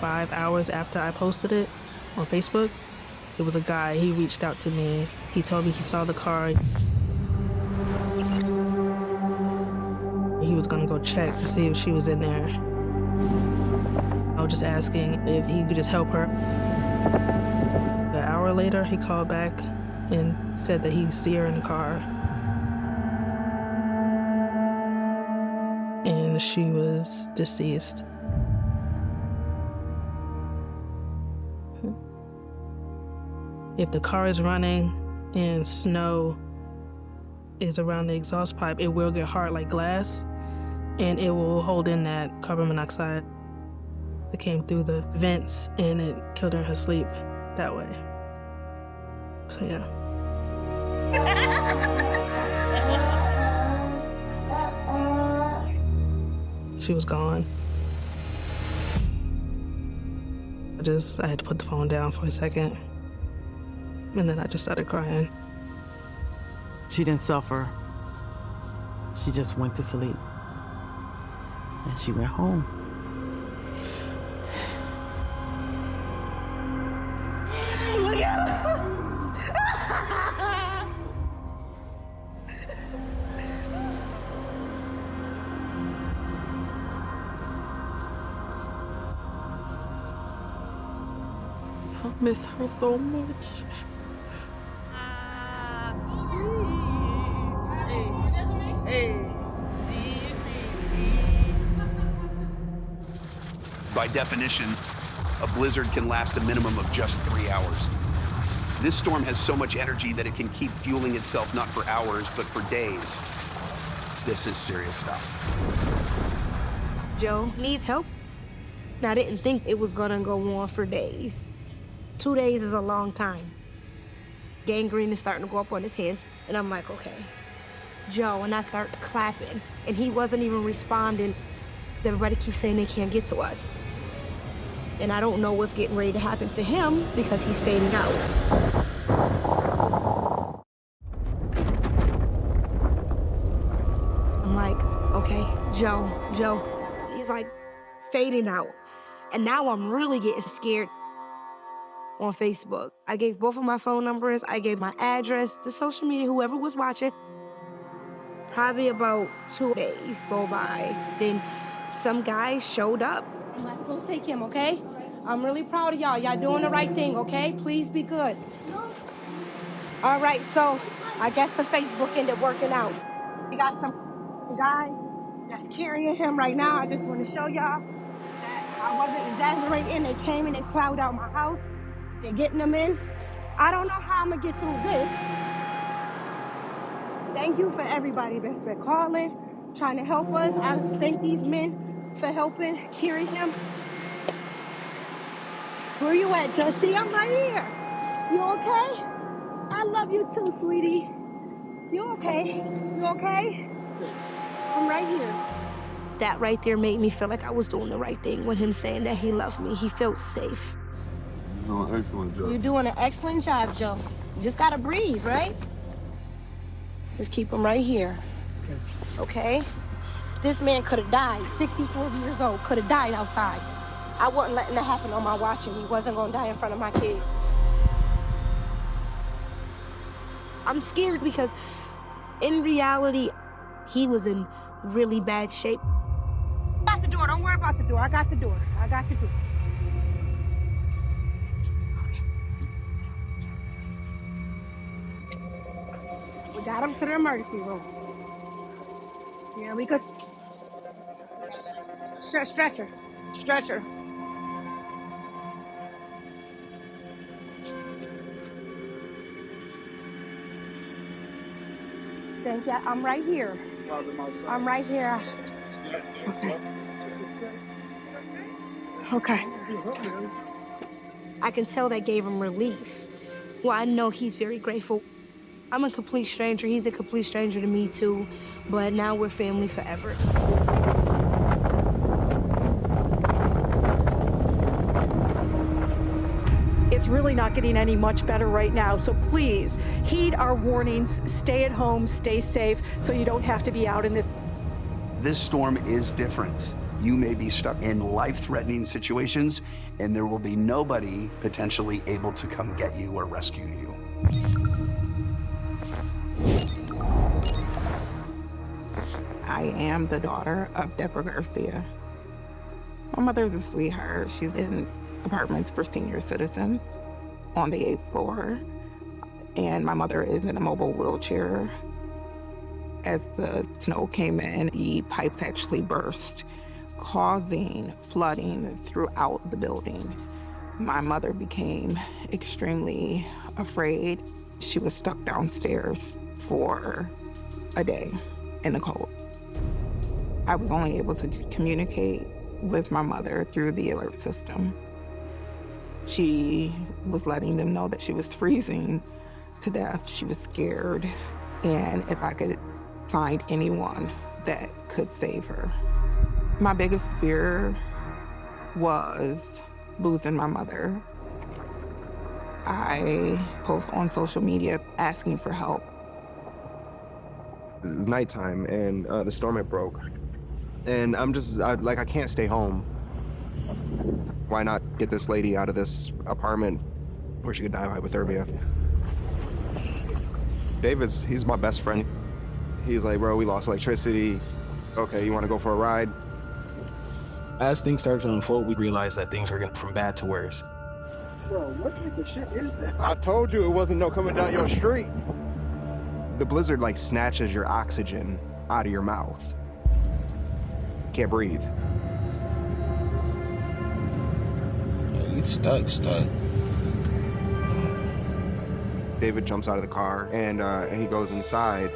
5 hours after I posted it on Facebook. It was a guy, he reached out to me. He told me he saw the car. He was gonna go check to see if she was in there. I was just asking if he could just help her. An hour later, he called back and said that he'd see her in the car. And she was deceased. If the car is running and snow is around the exhaust pipe, it will get hard like glass, and it will hold in that carbon monoxide that came through the vents, and it killed her in her sleep that way. So yeah. She was gone. I had to put the phone down for a second. And then I just started crying. She didn't suffer. She just went to sleep. And she went home. Look at her! I miss her so much. By definition, a blizzard can last a minimum of just 3 hours. This storm has so much energy that it can keep fueling itself not for hours, but for days. This is serious stuff. Joe needs help. I didn't think it was gonna go on for days. 2 days is a long time. Gangrene is starting to go up on his hands, and I'm like, okay. Joe, and I start clapping, and he wasn't even responding. Everybody keeps saying they can't get to us. And I don't know what's getting ready to happen to him because he's fading out. I'm like, okay, Joe. He's like fading out. And now I'm really getting scared. On Facebook, I gave both of my phone numbers, I gave my address, the social media, whoever was watching. Probably about 2 days go by, then some guy showed up. I'm like, go take him, okay? I'm really proud of y'all. Y'all doing the right thing, okay? Please be good. All right, so I guess the Facebook ended up working out. We got some guys that's carrying him right now. I just want to show y'all that I wasn't exaggerating. They came and they plowed out my house. They're getting them in. I don't know how I'm gonna get through this. Thank you for everybody that's been calling, trying to help us. I thank these men for helping carry him. Where you at, Jussie? I'm right here. You okay? I love you too, sweetie. You okay? You okay? I'm right here. That right there made me feel like I was doing the right thing with him saying that he loved me. He felt safe. You're doing an excellent job. You're doing an excellent job, Joe. You just gotta breathe, right? Just keep him right here. Okay? This man could have died. 64 years old, could have died outside. I wasn't letting that happen on my watch, and he wasn't gonna die in front of my kids. I'm scared because in reality, he was in really bad shape. I got the door, don't worry about the door. I got the door. We got him to the emergency room. Yeah, we could. Stretcher. Thank you. I'm right here. I'm right here. Okay. I can tell that gave him relief. Well, I know he's very grateful. I'm a complete stranger. He's a complete stranger to me, too. But now we're family forever. It's really not getting any much better right now, so please heed our warnings, stay at home, stay safe, so you don't have to be out in this. This storm is different. You may be stuck in life-threatening situations, and there will be nobody potentially able to come get you or rescue you. I am the daughter of Deborah Garcia. My mother's a sweetheart. She's in apartments for senior citizens on the 8th floor. And my mother is in a mobile wheelchair. As the snow came in, the pipes actually burst, causing flooding throughout the building. My mother became extremely afraid. She was stuck downstairs for a day in the cold. I was only able to communicate with my mother through the alert system. She was letting them know that she was freezing to death. She was scared, and if I could find anyone that could save her. My biggest fear was losing my mother. I post on social media asking for help. It's nighttime, and the storm had broke. And I can't stay home. Why not get this lady out of this apartment where she could die of hypothermia? He's my best friend. He's like, bro, we lost electricity. Okay, you want to go for a ride? As things started to unfold, we realized that things were getting from bad to worse. Bro, what type of shit is that? I told you it wasn't no coming down your street. The blizzard like snatches your oxygen out of your mouth. Can't breathe. You stuck. David jumps out of the car and he goes inside.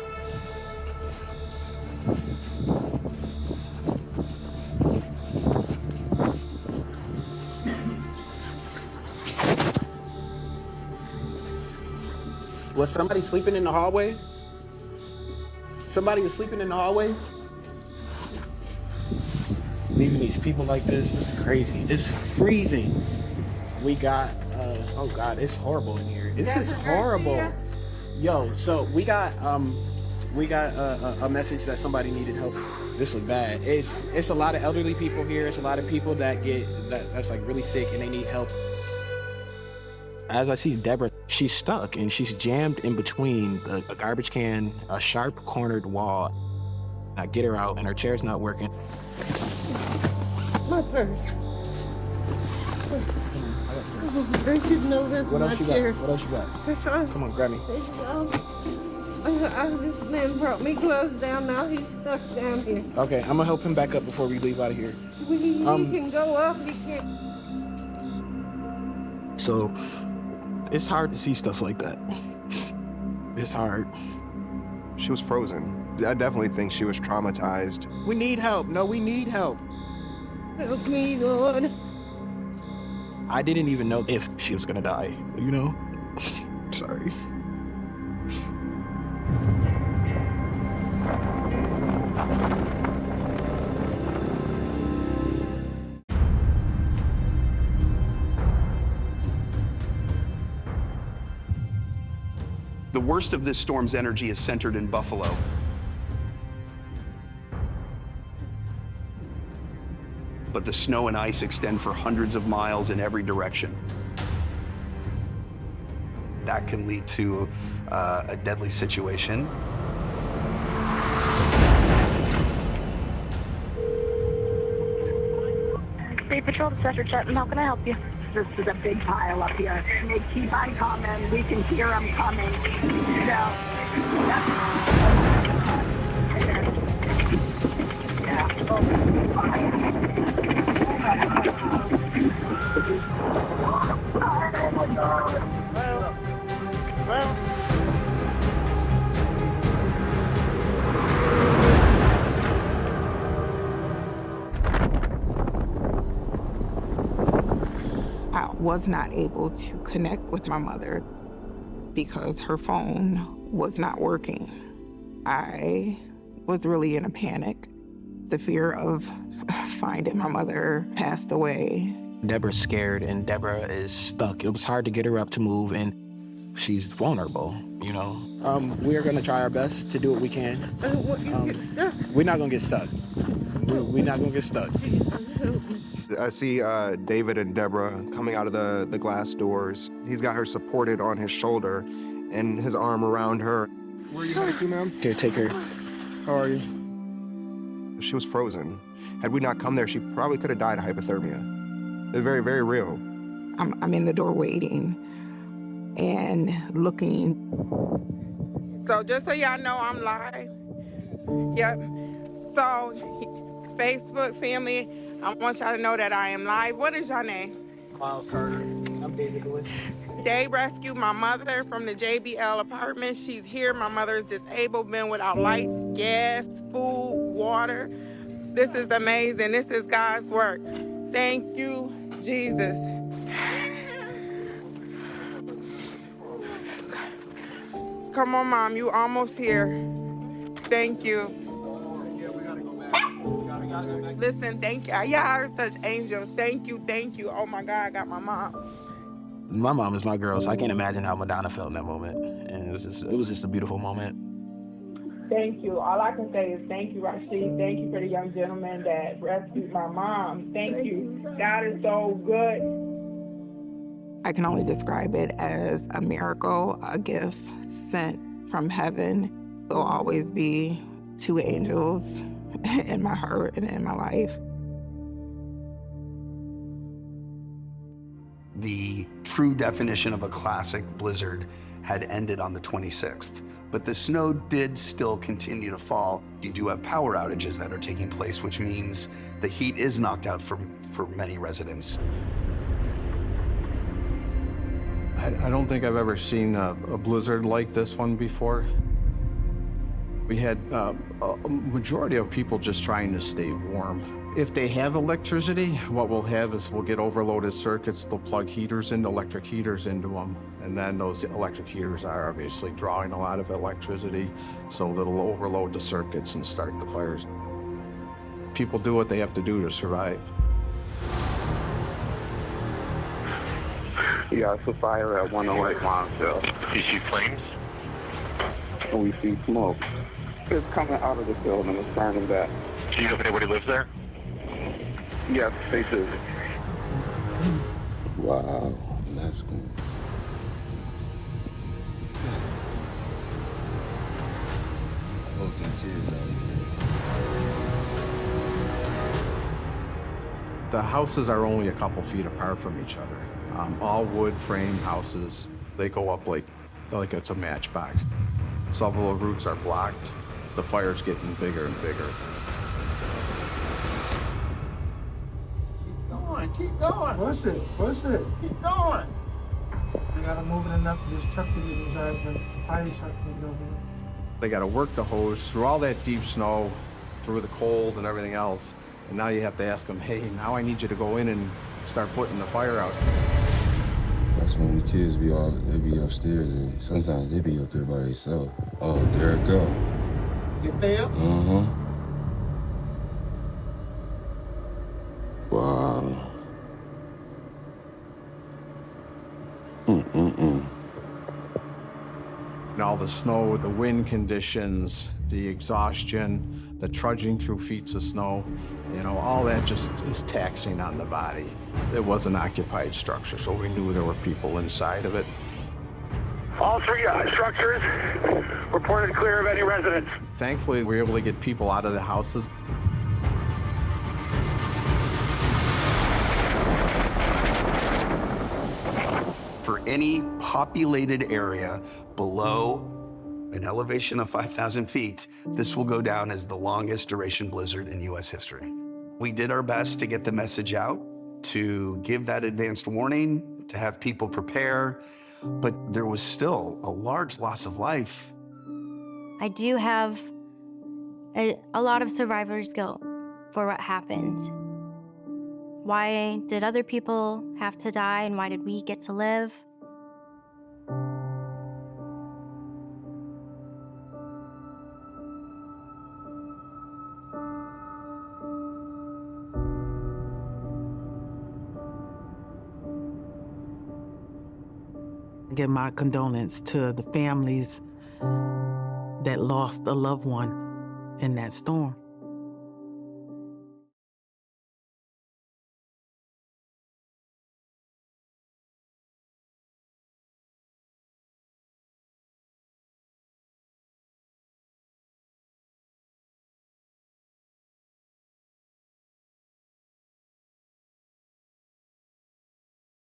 Was somebody sleeping in the hallway? Somebody was sleeping in the hallway? Leaving these people like this is crazy. It's freezing. We got, oh God, it's horrible in here. This is horrible. Yo, so we got a message that somebody needed help. This is bad. It's a lot of elderly people here. It's a lot of people that's like really sick and they need help. As I see Deborah, she's stuck and she's jammed in between a garbage can, a sharp cornered wall. I get her out and her chair's not working. My purse. They should know that's What my else you chair. got? What else you got? Come on, grab me. This man brought me gloves down. Now he's stuck down here. Okay, I'm gonna help him back up before we leave out of here. He can go up. He can't. So it's hard to see stuff like that. It's hard. She was frozen. I definitely think she was traumatized. We need help. No, we need help. Help me, Lord. I didn't even know if she was gonna die, you know? Sorry. The worst of this storm's energy is centered in Buffalo. But the snow and ice extend for hundreds of miles in every direction. That can lead to a deadly situation. State Patrol, Dispatcher Chetton, how can I help you? This is a big pile up here. They keep on coming. We can hear them coming. Oh my God. Hello? I was not able to connect with my mother because her phone was not working. I was really in a panic. The fear of finding my mother passed away. Deborah's scared and Deborah is stuck. It was hard to get her up to move and she's vulnerable, you know? We are gonna try our best to do what we can. What, you get stuck? We're not gonna get stuck. We're not gonna get stuck. I see David and Deborah coming out of the glass doors. He's got her supported on his shoulder and his arm around her. Where are you headed to, ma'am? Here, take her. How are you? She was frozen. Had we not come there, she probably could have died of hypothermia. It's very, very real. I'm in the door waiting and looking. So just so y'all know, I'm live. Yep. So, Facebook family, I want y'all to know that I am live. What is your name? Miles Carter. I'm David Lewis. They rescued my mother from the JBL apartment. She's here. My mother is disabled, been without lights, gas, food, water. This is amazing. This is God's work. Thank you, Jesus. Come on, Mom, you almost here. Thank you. Yeah, we gotta go back. We gotta go back. Listen, thank you. Y'all are such angels. Thank you, thank you. Oh my God, I got my mom. My mom is my girl, so I can't imagine how Madonna felt in that moment. And it was just a beautiful moment. Thank you. All I can say is thank you, Rashid. Thank you for the young gentleman that rescued my mom. Thank you. God is so good. I can only describe it as a miracle, a gift sent from heaven. There'll always be two angels in my heart and in my life. The true definition of a classic blizzard had ended on the 26th, but the snow did still continue to fall. You do have power outages that are taking place, which means the heat is knocked out for many residents. I don't think I've ever seen a blizzard like this one before. We had a majority of people just trying to stay warm. If they have electricity, what we'll have is we'll get overloaded circuits. They'll plug heaters into electric heaters into them. And then those electric heaters are obviously drawing a lot of electricity, so that'll overload the circuits and start the fires. People do what they have to do to survive. Yeah, it's a fire at 108 Montville. You see flames? And we see smoke. It's coming out of the building. It's burning back. Do you know if anybody lives there? Yes, they do. Wow, that's cool. I hope them kids out there. The houses are only a couple feet apart from each other. All wood frame houses. They go up like it's a matchbox. Several of the routes are blocked. The fire's getting bigger and bigger. Keep going. Push it. Keep going. You gotta move it enough for this truck to get in drive, but fire truck can get over it. They gotta work the hose through all that deep snow, through the cold and everything else. And now you have to ask them, hey, now I need you to go in and start putting the fire out. That's when the kids be upstairs, and sometimes they be up there by themselves. Oh, there it go. Get there? Uh-huh. Wow. And all the snow, the wind conditions, the exhaustion, the trudging through feet of snow, all that just is taxing on the body. It was an occupied structure, so we knew there were people inside of it. All three structures reported clear of any residents. Thankfully, we were able to get people out of the houses. For any populated area below an elevation of 5,000 feet, this will go down as the longest duration blizzard in U.S. history. We did our best to get the message out, to give that advanced warning, to have people prepare, but there was still a large loss of life. I do have a lot of survivor's guilt for what happened. Why did other people have to die, and why did we get to live? I give my condolence to the families that lost a loved one in that storm.